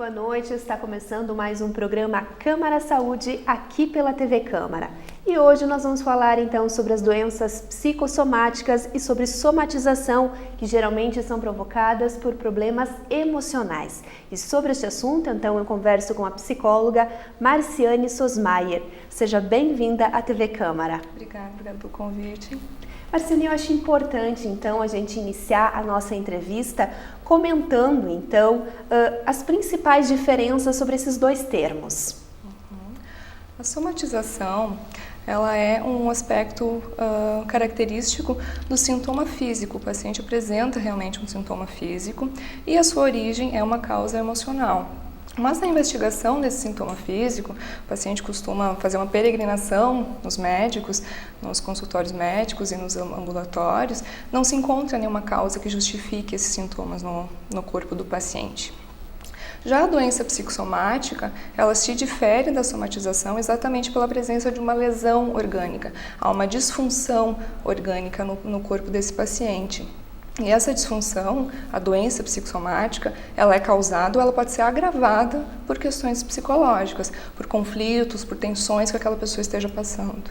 boa noite. Está começando mais um programa Câmara Saúde aqui pela TV Câmara. E hoje nós vamos falar então sobre as doenças psicossomáticas e sobre somatização, que geralmente são provocadas por problemas emocionais. E sobre este assunto, então, eu converso com a psicóloga Marciane Sosmaier. Seja bem-vinda à TV Câmara. Obrigada pelo convite. Marciane, eu acho importante, então, a gente iniciar a nossa entrevista comentando, então, as principais diferenças sobre esses dois termos. A somatização, ela é um aspecto característico do sintoma físico. O paciente apresenta realmente um sintoma físico e a sua origem é uma causa emocional. Mas na investigação desse sintoma físico, o paciente costuma fazer uma peregrinação nos médicos, nos consultórios médicos e nos ambulatórios, não se encontra nenhuma causa que justifique esses sintomas no corpo do paciente. Já a doença psicossomática, ela se difere da somatização exatamente pela presença de uma lesão orgânica. Há uma disfunção orgânica no corpo desse paciente. E essa disfunção, a doença psicossomática, ela é causada ou ela pode ser agravada por questões psicológicas, por conflitos, por tensões que aquela pessoa esteja passando.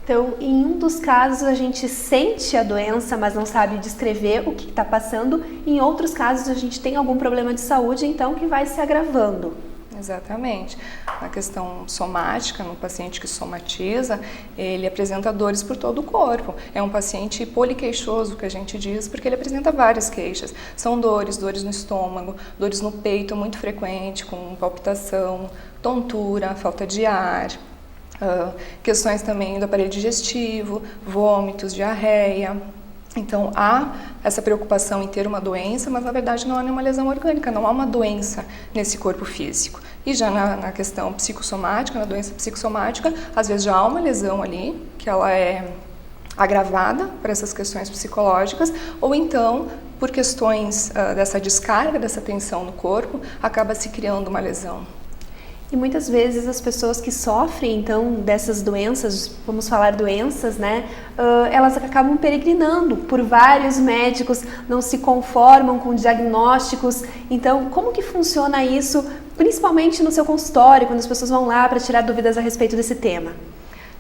Então, em um dos casos, a gente sente a doença, mas não sabe descrever o que está passando. Em outros casos, a gente tem algum problema de saúde, então, que vai se agravando. Exatamente. Na questão somática, no paciente que somatiza, ele apresenta dores por todo o corpo. É um paciente poliqueixoso, que a gente diz, porque ele apresenta várias queixas. São dores no estômago, dores no peito muito frequente, com palpitação, tontura, falta de ar, questões também do aparelho digestivo, vômitos, diarreia. Então, há essa preocupação em ter uma doença, mas na verdade não há nenhuma lesão orgânica, não há uma doença nesse corpo físico. E já na questão psicossomática, na doença psicossomática, às vezes já há uma lesão ali, que ela é agravada por essas questões psicológicas, ou então, por questões dessa descarga, dessa tensão no corpo, acaba se criando uma lesão. E muitas vezes as pessoas que sofrem, então, dessas doenças, vamos falar doenças, né? Elas acabam peregrinando por vários médicos, não se conformam com diagnósticos. Então, como que funciona isso, principalmente no seu consultório, quando as pessoas vão lá para tirar dúvidas a respeito desse tema?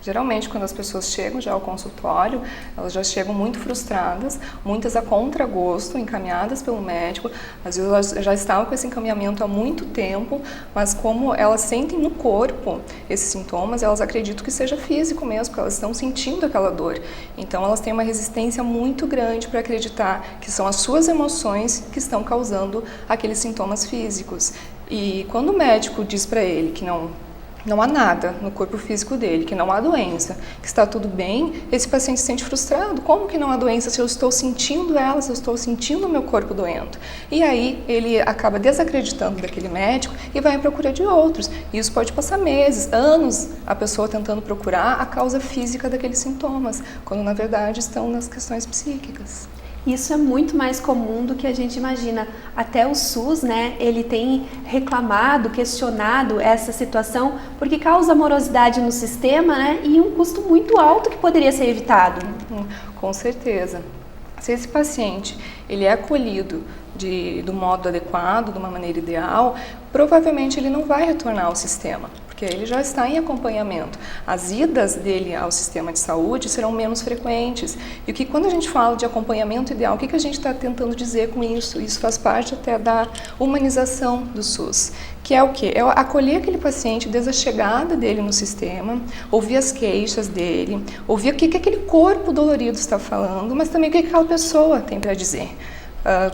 Geralmente, quando as pessoas chegam já ao consultório, elas já chegam muito frustradas, muitas a contragosto, encaminhadas pelo médico. Às vezes elas já estavam com esse encaminhamento há muito tempo, mas como elas sentem no corpo esses sintomas, elas acreditam que seja físico mesmo, porque elas estão sentindo aquela dor. Então elas têm uma resistência muito grande para acreditar que são as suas emoções que estão causando aqueles sintomas físicos. E quando o médico diz para ele que não há nada no corpo físico dele, que não há doença, que está tudo bem, esse paciente se sente frustrado. Como que não há doença se eu estou sentindo ela, se eu estou sentindo o meu corpo doendo? E aí ele acaba desacreditando daquele médico e vai à procura de outros. E isso pode passar meses, anos, a pessoa tentando procurar a causa física daqueles sintomas, quando na verdade estão nas questões psíquicas. Isso é muito mais comum do que a gente imagina. Até o SUS, né, ele tem reclamado, questionado essa situação, porque causa morosidade no sistema, né, e um custo muito alto que poderia ser evitado. Com certeza. Se esse paciente ele é acolhido do modo adequado, de uma maneira ideal, provavelmente ele não vai retornar ao sistema, porque ele já está em acompanhamento. As idas dele ao sistema de saúde serão menos frequentes. E quando a gente fala de acompanhamento ideal, o que a gente está tentando dizer com isso? Isso faz parte até da humanização do SUS, que é o quê? É acolher aquele paciente desde a chegada dele no sistema, ouvir as queixas dele, ouvir o que aquele corpo dolorido está falando, mas também o que aquela pessoa tem para dizer.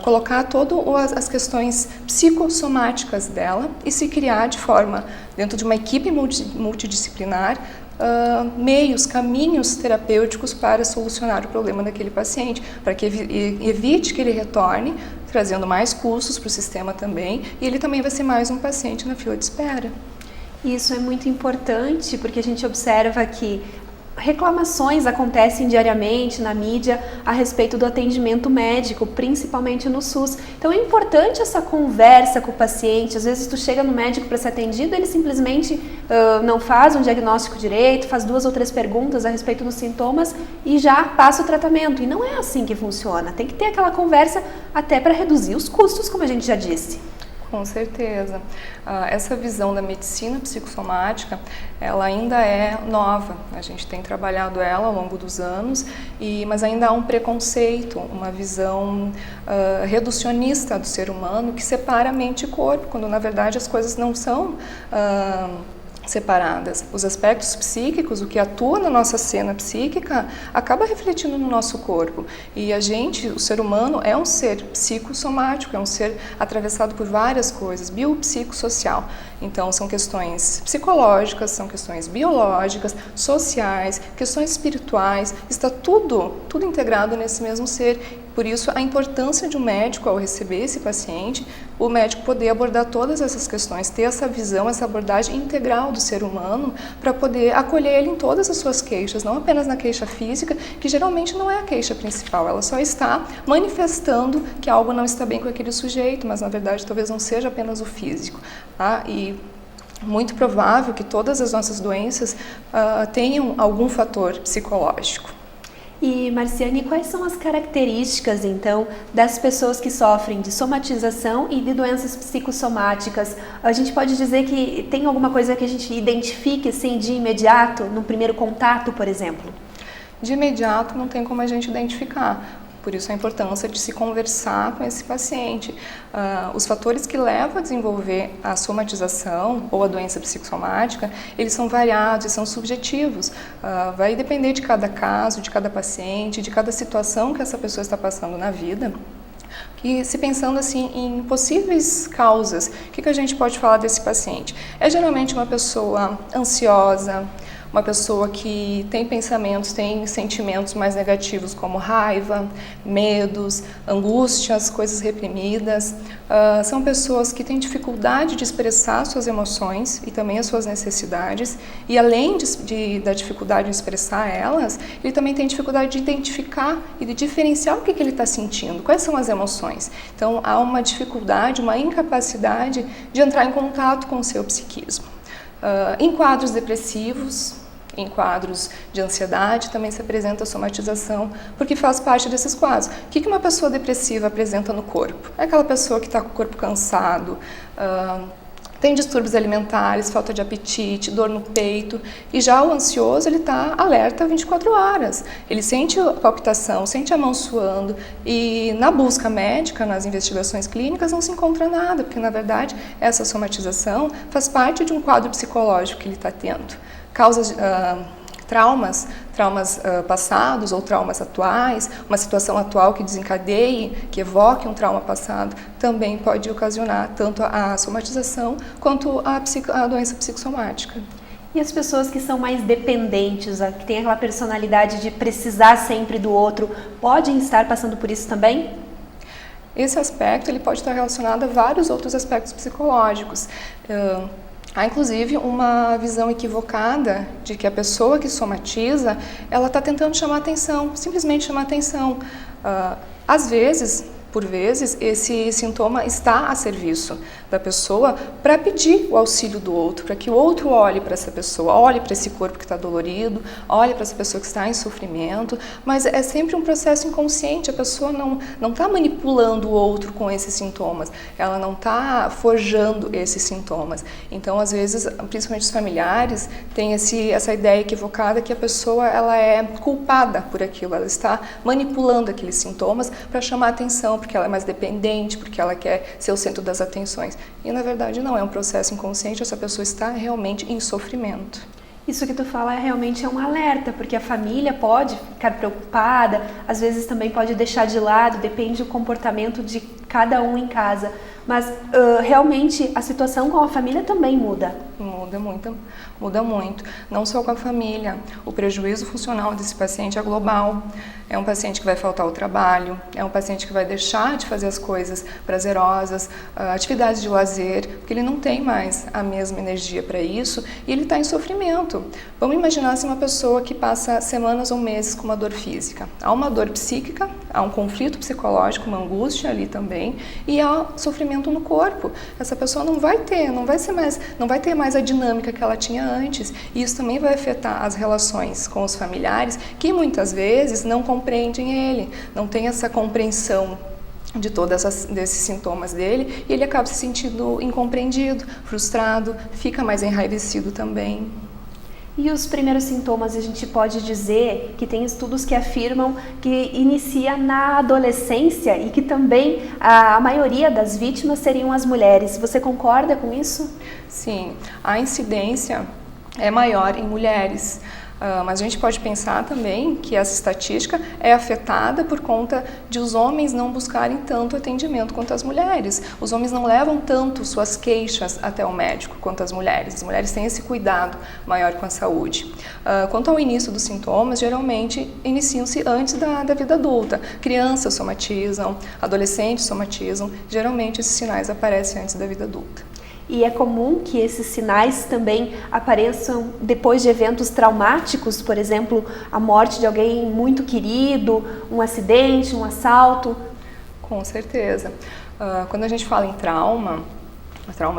Colocar todas as questões psicossomáticas dela e se criar de forma, dentro de uma equipe multidisciplinar, meios, caminhos terapêuticos para solucionar o problema daquele paciente, para que evite que ele retorne, trazendo mais custos para o sistema também, e ele também vai ser mais um paciente na fila de espera. Isso é muito importante, porque a gente observa que reclamações acontecem diariamente na mídia a respeito do atendimento médico, principalmente no SUS. Então é importante essa conversa com o paciente. Às vezes tu chega no médico para ser atendido, ele simplesmente não faz um diagnóstico direito, faz 2 ou 3 perguntas a respeito dos sintomas e já passa o tratamento. E não é assim que funciona. Tem que ter aquela conversa até para reduzir os custos, como a gente já disse. Com certeza. Essa visão da medicina psicossomática, ela ainda é nova. A gente tem trabalhado ela ao longo dos anos, mas ainda há um preconceito, uma visão reducionista do ser humano que separa mente e corpo, quando na verdade as coisas não são separadas. Os aspectos psíquicos, o que atua na nossa cena psíquica, acaba refletindo no nosso corpo. E a gente, o ser humano, é um ser psicossomático, é um ser atravessado por várias coisas, biopsicossocial. Então, são questões psicológicas, são questões biológicas, sociais, questões espirituais, está tudo integrado nesse mesmo ser. Por isso, a importância de um médico, ao receber esse paciente, o médico poder abordar todas essas questões, ter essa visão, essa abordagem integral do ser humano, para poder acolher ele em todas as suas queixas, não apenas na queixa física, que geralmente não é a queixa principal, ela só está manifestando que algo não está bem com aquele sujeito, mas na verdade talvez não seja apenas o físico. E muito provável que todas as nossas doenças tenham algum fator psicológico. E, Marciane, quais são as características, então, das pessoas que sofrem de somatização e de doenças psicossomáticas? A gente pode dizer que tem alguma coisa que a gente identifique, assim, de imediato, no primeiro contato, por exemplo? De imediato não tem como a gente identificar. Por isso a importância de se conversar com esse paciente. Os fatores que levam a desenvolver a somatização ou a doença psicossomática, eles são variados e são subjetivos. Vai depender de cada caso, de cada paciente, de cada situação que essa pessoa está passando na vida. E se pensando assim em possíveis causas, o que a gente pode falar desse paciente? É geralmente uma pessoa ansiosa, uma pessoa que tem pensamentos, tem sentimentos mais negativos como raiva, medos, angústias, coisas reprimidas. São pessoas que têm dificuldade de expressar suas emoções e também as suas necessidades. E além da dificuldade de expressar elas, ele também tem dificuldade de identificar e de diferenciar o que ele está sentindo, quais são as emoções. Então há uma dificuldade, uma incapacidade de entrar em contato com o seu psiquismo. Em quadros depressivos, em quadros de ansiedade, também se apresenta a somatização, porque faz parte desses quadros. O que uma pessoa depressiva apresenta no corpo? É aquela pessoa que está com o corpo cansado, tem distúrbios alimentares, falta de apetite, dor no peito, e já o ansioso, ele está alerta 24 horas. Ele sente a palpitação, sente a mão suando, e na busca médica, nas investigações clínicas, não se encontra nada, porque na verdade essa somatização faz parte de um quadro psicológico que ele está tendo. Causas traumas passados ou traumas atuais, uma situação atual que desencadeie, que evoque um trauma passado, também pode ocasionar tanto a somatização quanto a doença psicossomática. E as pessoas que são mais dependentes, que têm aquela personalidade de precisar sempre do outro, podem estar passando por isso também? Esse aspecto ele pode estar relacionado a vários outros aspectos psicológicos. Há, inclusive, uma visão equivocada de que a pessoa que somatiza, ela está tentando chamar atenção, simplesmente chamar atenção. Às vezes, por vezes, esse sintoma está a serviço da pessoa para pedir o auxílio do outro, para que o outro olhe para essa pessoa, olhe para esse corpo que está dolorido, olhe para essa pessoa que está em sofrimento, mas é sempre um processo inconsciente, a pessoa não está manipulando o outro com esses sintomas, ela não está forjando esses sintomas. Então, às vezes, principalmente os familiares, têm essa ideia equivocada que a pessoa ela é culpada por aquilo, ela está manipulando aqueles sintomas para chamar atenção, porque ela é mais dependente, porque ela quer ser o centro das atenções. E na verdade não, é um processo inconsciente, essa pessoa está realmente em sofrimento. Isso que tu fala realmente é um alerta, porque a família pode ficar preocupada, às vezes também pode deixar de lado, depende do comportamento de cada um em casa. Mas realmente a situação com a família também muda. Muda muito. Não só com a família. O prejuízo funcional desse paciente é global. É um paciente que vai faltar ao trabalho, é um paciente que vai deixar de fazer as coisas prazerosas, atividades de lazer, porque ele não tem mais a mesma energia para isso e ele está em sofrimento. Vamos imaginar se uma pessoa que passa semanas ou meses com uma dor física. Há uma dor psíquica, há um conflito psicológico, uma angústia ali também, e há sofrimento no corpo. Essa pessoa não vai ter mais a dinâmica que ela tinha antes. E isso também vai afetar as relações com os familiares, que muitas vezes não compreendem ele, não tem essa compreensão de todos desses sintomas dele, e ele acaba se sentindo incompreendido, frustrado, fica mais enraivecido também. E os primeiros sintomas, a gente pode dizer que tem estudos que afirmam que inicia na adolescência e que também a maioria das vítimas seriam as mulheres. Você concorda com isso? Sim, a incidência é maior em mulheres. Mas a gente pode pensar também que essa estatística é afetada por conta de os homens não buscarem tanto atendimento quanto as mulheres. Os homens não levam tanto suas queixas até o médico quanto as mulheres. As mulheres têm esse cuidado maior com a saúde. Quanto ao início dos sintomas, geralmente iniciam-se antes da vida adulta. Crianças somatizam, adolescentes somatizam. Geralmente esses sinais aparecem antes da vida adulta. E é comum que esses sinais também apareçam depois de eventos traumáticos, por exemplo, a morte de alguém muito querido, um acidente, um assalto? Com certeza. Quando a gente fala em trauma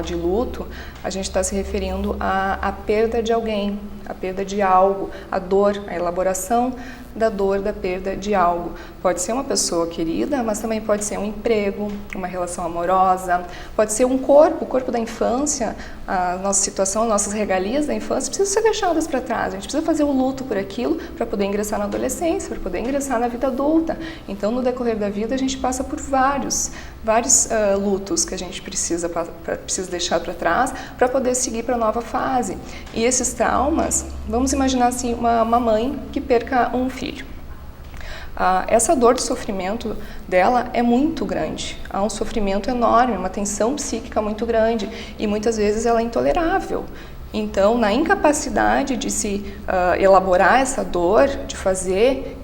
de luto, a gente está se referindo à perda de alguém, à perda de algo, a dor, a elaboração da dor da perda de algo. Pode ser uma pessoa querida, mas também pode ser um emprego, uma relação amorosa, pode ser o corpo da infância, a nossa situação, as nossas regalias da infância precisam ser deixadas para trás. A gente precisa fazer o luto por aquilo para poder ingressar na adolescência, para poder ingressar na vida adulta. Então, no decorrer da vida, a gente passa por vários lutos que a gente precisa deixar para trás para poder seguir para a nova fase. E esses traumas, vamos imaginar assim, uma mãe que perca um filho. Essa dor de sofrimento dela é muito grande, há um sofrimento enorme, uma tensão psíquica muito grande e muitas vezes ela é intolerável. Então, na incapacidade de se elaborar essa dor, de fazer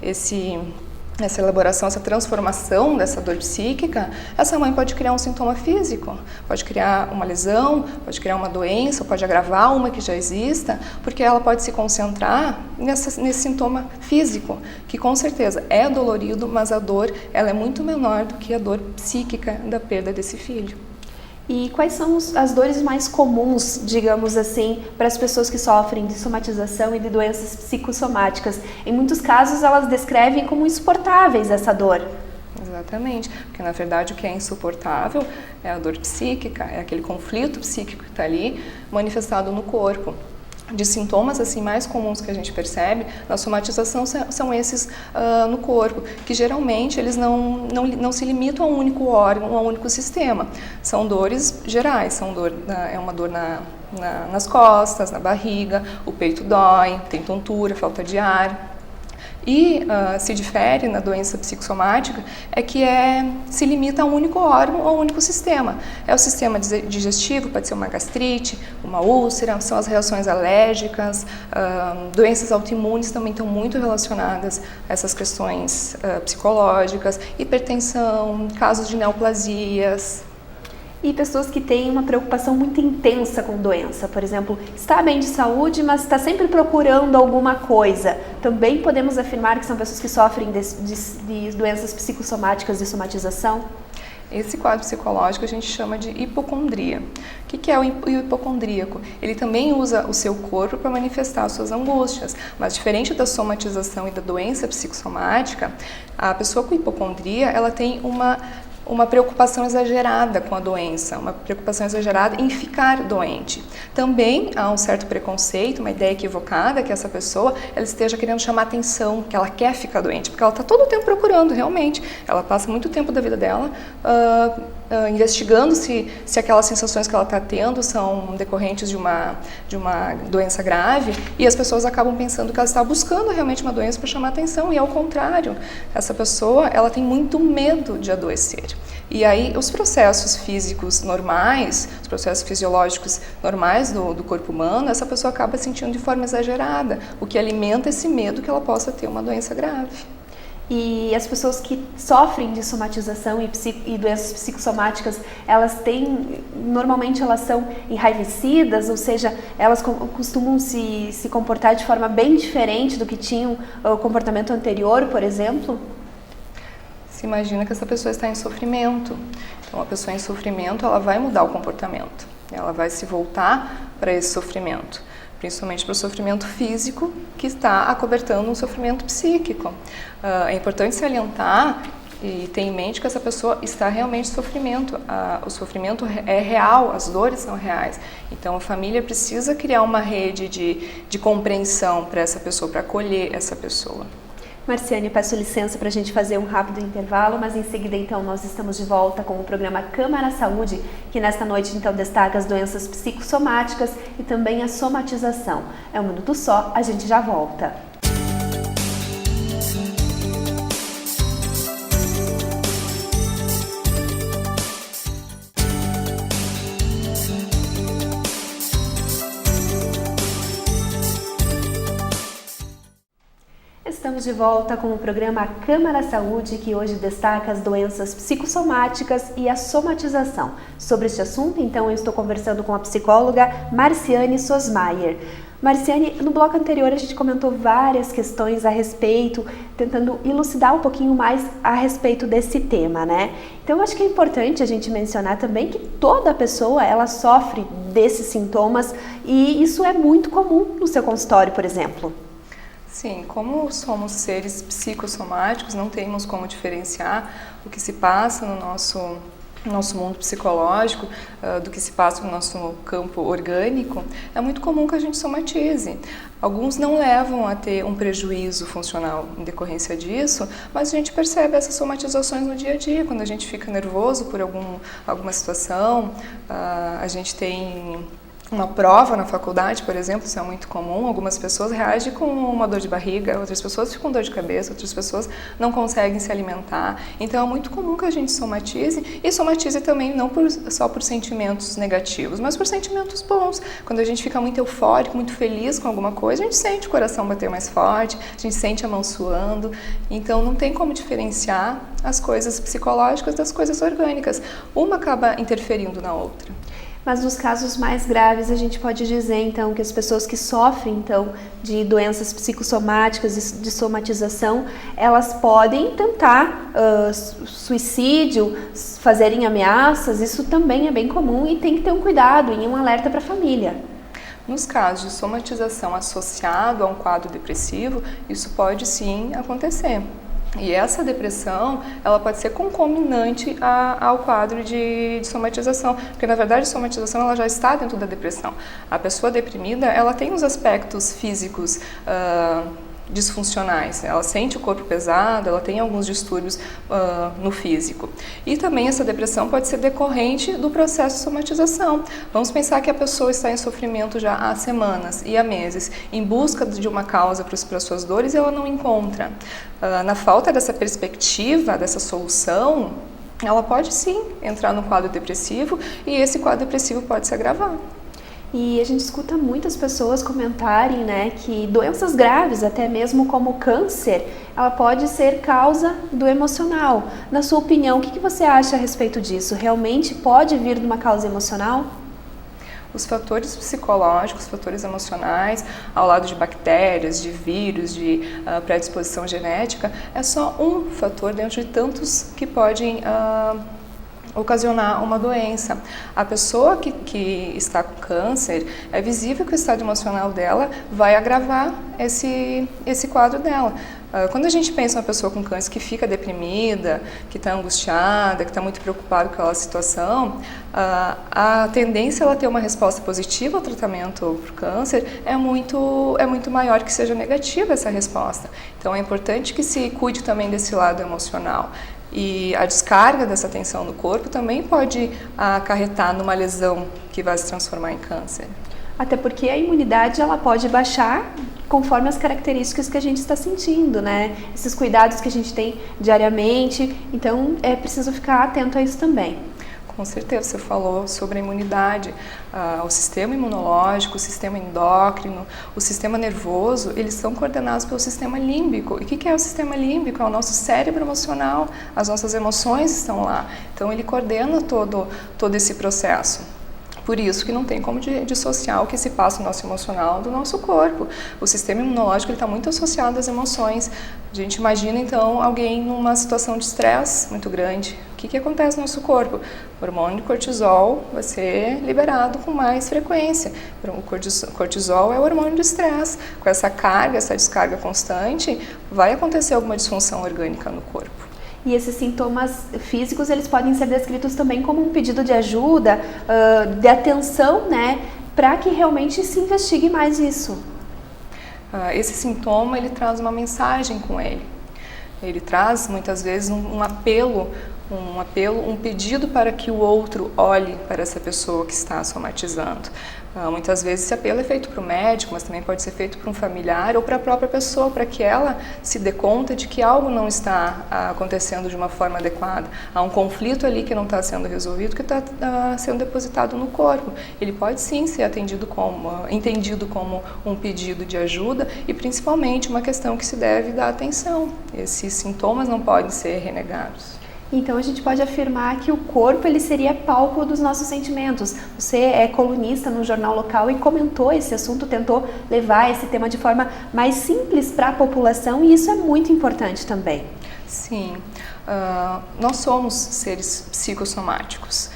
essa elaboração, essa transformação dessa dor psíquica, essa mãe pode criar um sintoma físico, pode criar uma lesão, pode criar uma doença, pode agravar uma que já exista, porque ela pode se concentrar nesse sintoma físico, que com certeza é dolorido, mas a dor ela é muito menor do que a dor psíquica da perda desse filho. E quais são as dores mais comuns, digamos assim, para as pessoas que sofrem de somatização e de doenças psicossomáticas? Em muitos casos, elas descrevem como insuportáveis essa dor. Exatamente, porque na verdade o que é insuportável é a dor psíquica, é aquele conflito psíquico que está ali manifestado no corpo. De sintomas assim mais comuns que a gente percebe na somatização são esses no corpo, que geralmente eles não se limitam a um único órgão, a um único sistema. São dores gerais, é uma dor nas costas, na barriga, o peito dói, tem tontura, falta de ar. E se difere na doença psicossomática é que se limita a um único órgão ou a um único sistema. É o sistema digestivo, pode ser uma gastrite, uma úlcera, são as reações alérgicas, doenças autoimunes também estão muito relacionadas a essas questões psicológicas, hipertensão, casos de neoplasias. E pessoas que têm uma preocupação muito intensa com doença, por exemplo, está bem de saúde, mas está sempre procurando alguma coisa. Também podemos afirmar que são pessoas que sofrem de doenças psicossomáticas de somatização? Esse quadro psicológico a gente chama de hipocondria. O que é o hipocondríaco? Ele também usa o seu corpo para manifestar as suas angústias, mas diferente da somatização e da doença psicossomática, a pessoa com hipocondria ela tem uma preocupação exagerada com a doença, uma preocupação exagerada em ficar doente. Também há um certo preconceito, uma ideia equivocada que essa pessoa ela esteja querendo chamar atenção, que ela quer ficar doente, porque ela está todo o tempo procurando, realmente. Ela passa muito tempo da vida dela investigando se aquelas sensações que ela está tendo são decorrentes de uma doença grave, e as pessoas acabam pensando que ela está buscando realmente uma doença para chamar atenção, e ao contrário, essa pessoa ela tem muito medo de adoecer. E aí os processos físicos normais, os processos fisiológicos normais do corpo humano, essa pessoa acaba sentindo de forma exagerada, o que alimenta esse medo que ela possa ter uma doença grave. E as pessoas que sofrem de somatização e doenças psicossomáticas, normalmente elas são enraivecidas, ou seja, elas costumam se comportar de forma bem diferente do que tinham o comportamento anterior, por exemplo? Se imagina que essa pessoa está em sofrimento. Então, a pessoa em sofrimento, ela vai mudar o comportamento. Ela vai se voltar para esse sofrimento, principalmente para o sofrimento físico que está acobertando um sofrimento psíquico. É importante salientar e ter em mente que essa pessoa está realmente em sofrimento. O sofrimento é real, as dores são reais. Então a família precisa criar uma rede de compreensão para essa pessoa, para acolher essa pessoa. Marciane, peço licença para a gente fazer um rápido intervalo, mas em seguida então nós estamos de volta com o programa Câmara Saúde, que nesta noite então destaca as doenças psicossomáticas e também a somatização. É um minuto só, a gente já volta. Estamos de volta com o programa Câmara Saúde, que hoje destaca as doenças psicossomáticas e a somatização. Sobre este assunto, então, eu estou conversando com a psicóloga Marciane Sosmayer. Marciane, no bloco anterior a gente comentou várias questões a respeito, tentando elucidar um pouquinho mais a respeito desse tema, né? Então, eu acho que é importante a gente mencionar também que toda pessoa, ela sofre desses sintomas e isso é muito comum no seu consultório, por exemplo. Sim, como somos seres psicossomáticos, não temos como diferenciar o que se passa no nosso mundo psicológico do que se passa no nosso campo orgânico, é muito comum que a gente somatize. Alguns não levam a ter um prejuízo funcional em decorrência disso, mas a gente percebe essas somatizações no dia a dia, quando a gente fica nervoso por alguma situação, a gente tem uma prova na faculdade, por exemplo, isso é muito comum, algumas pessoas reagem com uma dor de barriga, outras pessoas ficam com dor de cabeça, outras pessoas não conseguem se alimentar. Então é muito comum que a gente somatize, e somatize também não só por sentimentos negativos, mas por sentimentos bons. Quando a gente fica muito eufórico, muito feliz com alguma coisa, a gente sente o coração bater mais forte, a gente sente a mão suando. Então não tem como diferenciar as coisas psicológicas das coisas orgânicas. Uma acaba interferindo na outra. Mas nos casos mais graves a gente pode dizer então que as pessoas que sofrem então de doenças psicossomáticas e de somatização, elas podem tentar suicídio, fazerem ameaças, isso também é bem comum e tem que ter um cuidado e um alerta para a família. Nos casos de somatização associado a um quadro depressivo, isso pode sim acontecer. E essa depressão, ela pode ser concomitante ao quadro de somatização, porque na verdade a somatização ela já está dentro da depressão. A pessoa deprimida, ela tem os aspectos físicos disfuncionais, ela sente o corpo pesado, ela tem alguns distúrbios no físico. E também essa depressão pode ser decorrente do processo de somatização. Vamos pensar que a pessoa está em sofrimento já há semanas e há meses, em busca de uma causa para as suas dores e ela não encontra. Na falta dessa perspectiva, dessa solução, ela pode sim entrar no quadro depressivo e esse quadro depressivo pode se agravar. E a gente escuta muitas pessoas comentarem, né, que doenças graves, até mesmo como câncer, ela pode ser causa do emocional. Na sua opinião, o que você acha a respeito disso? Realmente pode vir de uma causa emocional? Os fatores psicológicos, fatores emocionais, ao lado de bactérias, de vírus, de predisposição genética, é só um fator dentro de tantos que podem ocasionar uma doença. A pessoa que está com câncer, é visível que o estado emocional dela vai agravar esse quadro dela. Quando a gente pensa em uma pessoa com câncer que fica deprimida, que está angustiada, que está muito preocupada com aquela situação, a tendência ela ter uma resposta positiva ao tratamento para o câncer é muito maior que seja negativa essa resposta. Então é importante que se cuide também desse lado emocional. E a descarga dessa tensão no corpo também pode acarretar numa lesão que vai se transformar em câncer. Até porque a imunidade ela pode baixar conforme as características que a gente está sentindo, né? Esses cuidados que a gente tem diariamente, então é preciso ficar atento a isso também. Com certeza, você falou sobre a imunidade, o sistema imunológico, o sistema endócrino, o sistema nervoso, eles são coordenados pelo sistema límbico. E o que é o sistema límbico? É o nosso cérebro emocional, as nossas emoções estão lá. Então ele coordena todo esse processo. Por isso que não tem como dissociar o que se passa no nosso emocional do nosso corpo. O sistema imunológico está muito associado às emoções. A gente imagina então alguém numa situação de estresse muito grande. O que acontece no nosso corpo? O hormônio de cortisol vai ser liberado com mais frequência. O cortisol é o hormônio do estresse. Com essa carga, essa descarga constante, vai acontecer alguma disfunção orgânica no corpo. E esses sintomas físicos, eles podem ser descritos também como um pedido de ajuda, de atenção, né, para que realmente se investigue mais isso. Esse sintoma, ele traz uma mensagem com ele. Ele traz, muitas vezes, um apelo, um pedido para que o outro olhe para essa pessoa que está somatizando. Muitas vezes esse apelo é feito para o médico, mas também pode ser feito para um familiar ou para a própria pessoa, para que ela se dê conta de que algo não está acontecendo de uma forma adequada. Há um conflito ali que não está sendo resolvido, que está sendo depositado no corpo. Ele pode sim ser entendido como um pedido de ajuda e principalmente uma questão que se deve dar atenção. Esses sintomas não podem ser renegados. Então a gente pode afirmar que o corpo ele seria palco dos nossos sentimentos. Você é colunista no jornal local e comentou esse assunto, tentou levar esse tema de forma mais simples para a população e isso é muito importante também. Sim, nós somos seres psicossomáticos.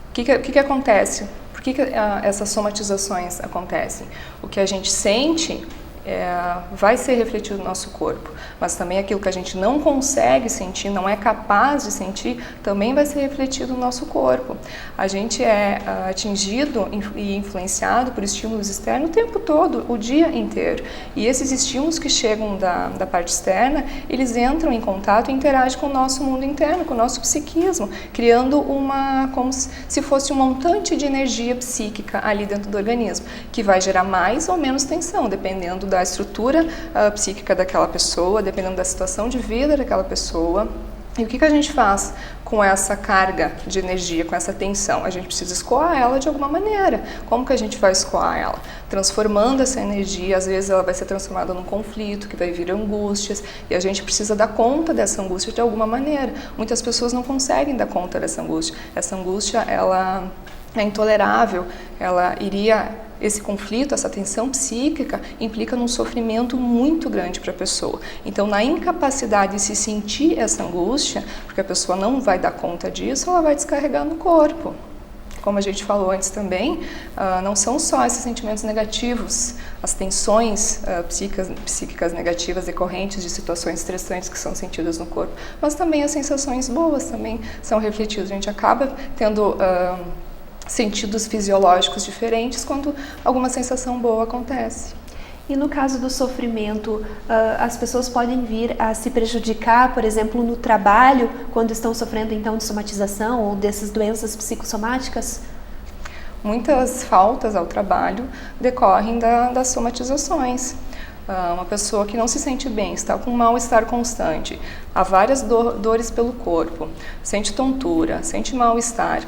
O que acontece? Por que essas somatizações acontecem? O que a gente sente vai ser refletido no nosso corpo, mas também aquilo que a gente não consegue sentir, não é capaz de sentir, também vai ser refletido no nosso corpo. A gente é atingido e influenciado por estímulos externos o tempo todo, o dia inteiro. E esses estímulos que chegam da parte externa, eles entram em contato e interagem com o nosso mundo interno, com o nosso psiquismo, criando como se fosse um montante de energia psíquica ali dentro do organismo, que vai gerar mais ou menos tensão, dependendo da estrutura psíquica daquela pessoa, dependendo da situação de vida daquela pessoa. E o que a gente faz com essa carga de energia, com essa tensão? A gente precisa escoar ela de alguma maneira. Como que a gente vai escoar ela? Transformando essa energia, às vezes ela vai ser transformada num conflito, que vai vir angústias, e a gente precisa dar conta dessa angústia de alguma maneira. Muitas pessoas não conseguem dar conta dessa angústia. Essa angústia, ela é intolerável, esse conflito, essa tensão psíquica implica num sofrimento muito grande para a pessoa. Então, na incapacidade de se sentir essa angústia, porque a pessoa não vai dar conta disso, ela vai descarregar no corpo. Como a gente falou antes também, não são só esses sentimentos negativos, as tensões psíquicas negativas decorrentes de situações estressantes que são sentidas no corpo, mas também as sensações boas também são refletidas. A gente acaba tendo sentidos fisiológicos diferentes quando alguma sensação boa acontece. E no caso do sofrimento, as pessoas podem vir a se prejudicar, por exemplo, no trabalho, quando estão sofrendo então de somatização ou dessas doenças psicossomáticas? Muitas faltas ao trabalho decorrem das somatizações. Uma pessoa que não se sente bem, está com um mal-estar constante, há várias dores pelo corpo, sente tontura, sente mal-estar,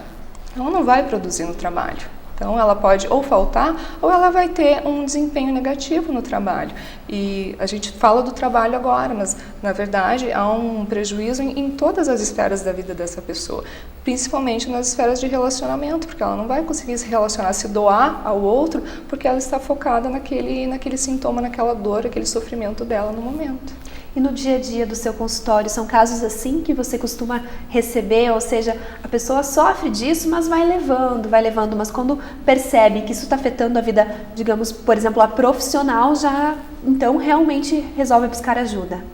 ela não vai produzir no trabalho. Então, ela pode ou faltar ou ela vai ter um desempenho negativo no trabalho. E a gente fala do trabalho agora, mas, na verdade, há um prejuízo em todas as esferas da vida dessa pessoa, principalmente nas esferas de relacionamento, porque ela não vai conseguir se relacionar, se doar ao outro, porque ela está focada naquele sintoma, naquela dor, aquele sofrimento dela no momento. E no dia a dia do seu consultório, são casos assim que você costuma receber? Ou seja, a pessoa sofre disso, mas vai levando, mas quando percebe que isso está afetando a vida, digamos, por exemplo, a profissional, já então realmente resolve buscar ajuda?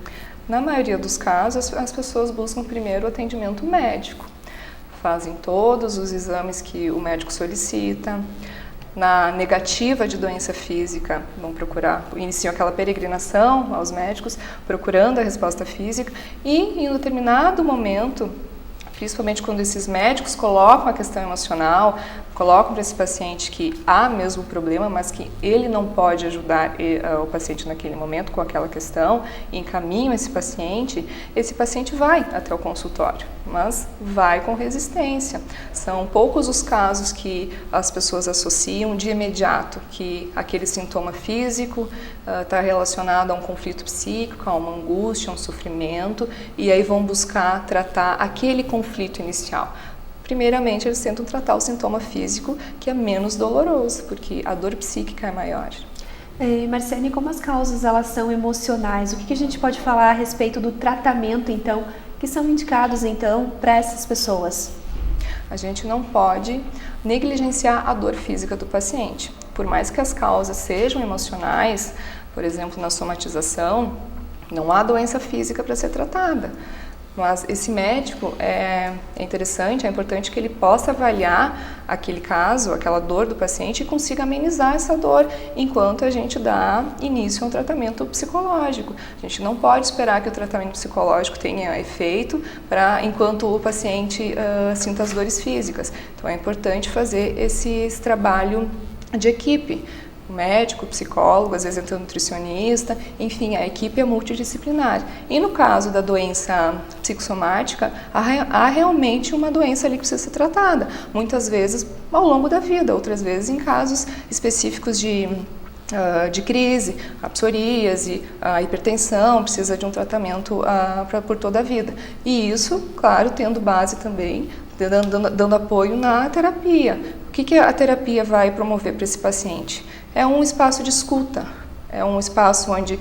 Na maioria dos casos, as pessoas buscam primeiro o atendimento médico. Fazem todos os exames que o médico solicita. Na negativa de doença física, vão iniciam aquela peregrinação aos médicos, procurando a resposta física e, em um determinado momento, principalmente quando esses médicos colocam a questão emocional, colocam para esse paciente que há mesmo problema, mas que ele não pode ajudar o paciente naquele momento com aquela questão, e encaminham esse paciente vai até o consultório, mas vai com resistência. São poucos os casos que as pessoas associam de imediato que aquele sintoma físico está relacionado a um conflito psíquico, a uma angústia, a um sofrimento, e aí vão buscar tratar aquele conflito inicial. Primeiramente, eles tentam tratar o sintoma físico, que é menos doloroso, porque a dor psíquica é maior. Marciane, como as causas elas são emocionais, o que a gente pode falar a respeito do tratamento, então, que são indicados, então, para essas pessoas? A gente não pode negligenciar a dor física do paciente. Por mais que as causas sejam emocionais, por exemplo, na somatização, Não há doença física para ser tratada. Mas esse médico é interessante, é importante que ele possa avaliar aquele caso, aquela dor do paciente e consiga amenizar essa dor enquanto a gente dá início a um tratamento psicológico. A gente não pode esperar que o tratamento psicológico tenha efeito enquanto o paciente sinta as dores físicas. Então é importante fazer esse trabalho de equipe. O médico, o psicólogo, às vezes entra o nutricionista, enfim, a equipe é multidisciplinar. E no caso da doença psicossomática, há realmente uma doença ali que precisa ser tratada, muitas vezes ao longo da vida, outras vezes em casos específicos de crise, a psoríase, a hipertensão, precisa de um tratamento por toda a vida. E isso, claro, tendo base também, dando apoio na terapia. O que a terapia vai promover para esse paciente? É um espaço de escuta, é um espaço onde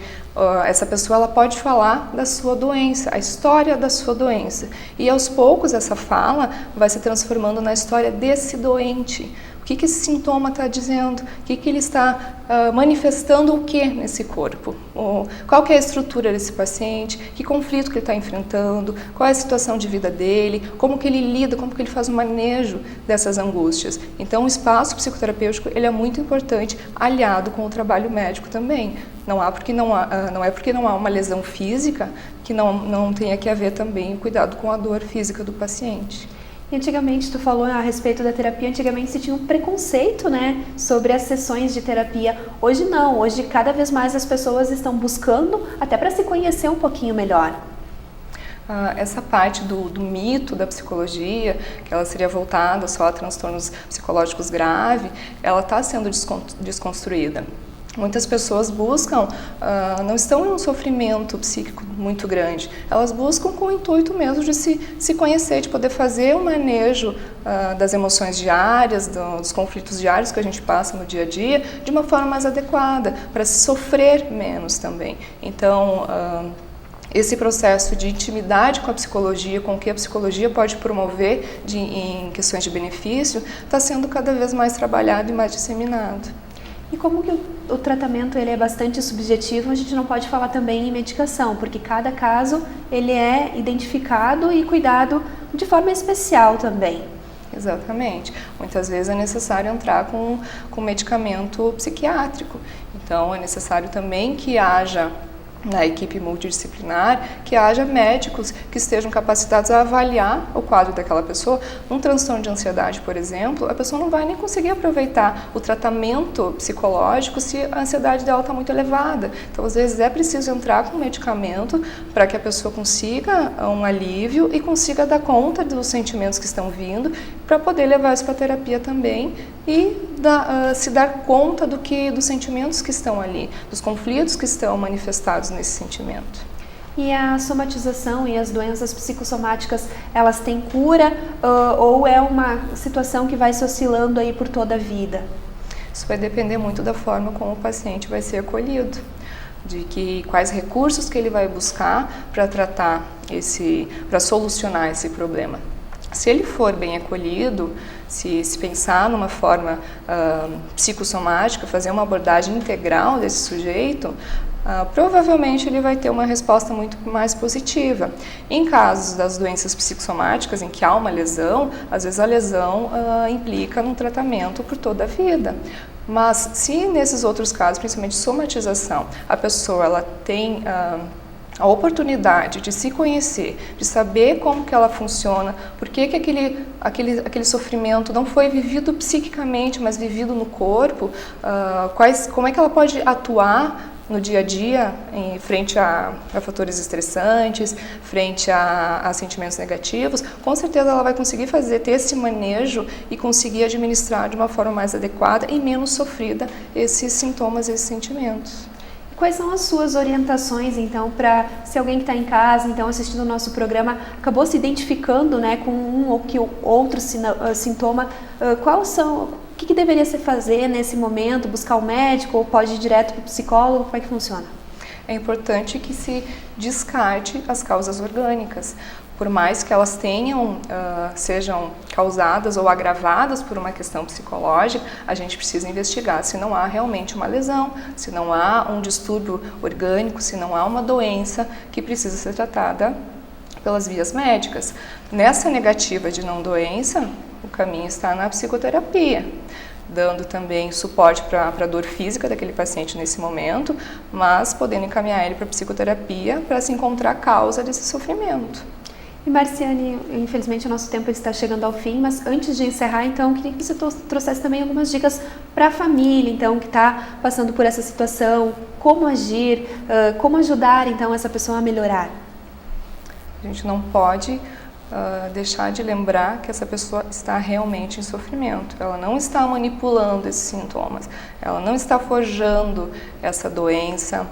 essa pessoa ela pode falar da sua doença, a história da sua doença. E aos poucos essa fala vai se transformando na história desse doente. O que esse sintoma está dizendo? O que ele está manifestando o que nesse corpo? Qual que é a estrutura desse paciente? Que conflito que ele está enfrentando? Qual é a situação de vida dele? Como que ele lida? Como que ele faz o manejo dessas angústias? Então, o espaço psicoterapêutico ele é muito importante, aliado com o trabalho médico também. Não é porque não há uma lesão física que não tenha que haver também cuidado com a dor física do paciente. E antigamente, tu falou a respeito da terapia, antigamente se tinha um preconceito, né, sobre as sessões de terapia. Hoje não, hoje cada vez mais as pessoas estão buscando até para se conhecer um pouquinho melhor. Essa parte do mito da psicologia, que ela seria voltada só a transtornos psicológicos graves, ela está sendo desconstruída. Muitas pessoas buscam, não estão em um sofrimento psíquico muito grande, elas buscam com o intuito mesmo de se conhecer, de poder fazer o manejo das emoções diárias, dos conflitos diários que a gente passa no dia a dia, de uma forma mais adequada, para se sofrer menos também. Então, esse processo de intimidade com a psicologia, com o que a psicologia pode promover em questões de benefício, está sendo cada vez mais trabalhado e mais disseminado. E como que o tratamento ele é bastante subjetivo, a gente não pode falar também em medicação, porque cada caso ele é identificado e cuidado de forma especial também. Exatamente. Muitas vezes é necessário entrar com medicamento psiquiátrico. Então é necessário também que haja na equipe multidisciplinar, que haja médicos que estejam capacitados a avaliar o quadro daquela pessoa. Um transtorno de ansiedade, por exemplo, a pessoa não vai nem conseguir aproveitar o tratamento psicológico se a ansiedade dela está muito elevada. Então, às vezes, é preciso entrar com medicamento para que a pessoa consiga um alívio e consiga dar conta dos sentimentos que estão vindo, para poder levar isso para a terapia também e se dar conta dos sentimentos que estão ali, dos conflitos que estão manifestados nesse sentimento. E a somatização e as doenças psicossomáticas, elas têm cura ou é uma situação que vai se oscilando aí por toda a vida? Isso vai depender muito da forma como o paciente vai ser acolhido, de quais recursos que ele vai buscar para para solucionar esse problema. Se ele for bem acolhido, se pensar numa forma psicossomática, fazer uma abordagem integral desse sujeito, provavelmente ele vai ter uma resposta muito mais positiva. Em casos das doenças psicossomáticas em que há uma lesão, às vezes a lesão implica num tratamento por toda a vida. Mas se nesses outros casos, principalmente somatização, a pessoa ela tem a oportunidade de se conhecer, de saber como que ela funciona, por que aquele sofrimento não foi vivido psiquicamente, mas vivido no corpo, como é que ela pode atuar no dia a dia, em frente a fatores estressantes, frente a sentimentos negativos, com certeza ela vai conseguir ter esse manejo e conseguir administrar de uma forma mais adequada e menos sofrida esses sintomas, esses sentimentos. Quais são as suas orientações, então, para se alguém que está em casa, então, assistindo o nosso programa, acabou se identificando, né, com um ou que outro sintoma, o que deveria se fazer nesse momento? Buscar o médico ou pode ir direto para o psicólogo? Como é que funciona? É importante que se descarte as causas orgânicas, por mais que elas tenham, sejam causadas ou agravadas por uma questão psicológica, a gente precisa investigar se não há realmente uma lesão, se não há um distúrbio orgânico, se não há uma doença que precisa ser tratada pelas vias médicas. Nessa negativa de não doença, o caminho está na psicoterapia, dando também suporte para a dor física daquele paciente nesse momento, mas podendo encaminhar ele para a psicoterapia para se encontrar a causa desse sofrimento. E Marciane, infelizmente o nosso tempo está chegando ao fim, mas antes de encerrar, então, queria que você trouxesse também algumas dicas para a família, então, que está passando por essa situação, como agir, como ajudar, então, essa pessoa a melhorar. A gente não pode deixar de lembrar que essa pessoa está realmente em sofrimento. Ela não está manipulando esses sintomas, ela não está forjando essa doença,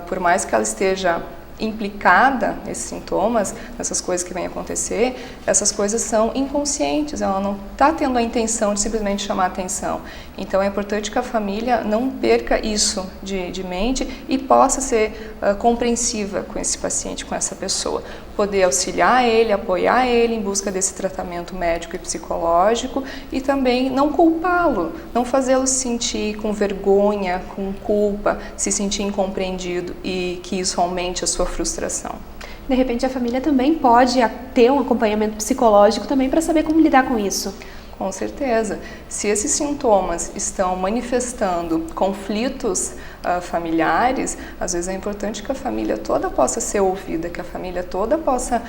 por mais que ela esteja implicada nesses sintomas, nessas coisas que vêm acontecer, essas coisas são inconscientes, ela não está tendo a intenção de simplesmente chamar a atenção. Então é importante que a família não perca isso de mente e possa ser compreensiva com esse paciente, com essa pessoa. Poder auxiliar ele, apoiar ele em busca desse tratamento médico e psicológico e também não culpá-lo, não fazê-lo se sentir com vergonha, com culpa, se sentir incompreendido e que isso aumente a sua frustração. De repente a família também pode ter um acompanhamento psicológico também para saber como lidar com isso. Com certeza. Se esses sintomas estão manifestando conflitos familiares, às vezes é importante que a família toda possa ser ouvida, que a família toda possa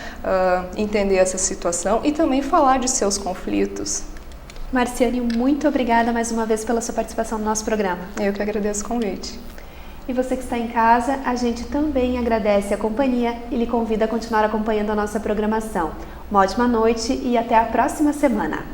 entender essa situação e também falar de seus conflitos. Marciane, muito obrigada mais uma vez pela sua participação no nosso programa. Eu que agradeço o convite. E você que está em casa, a gente também agradece a companhia e lhe convida a continuar acompanhando a nossa programação. Uma ótima noite e até a próxima semana.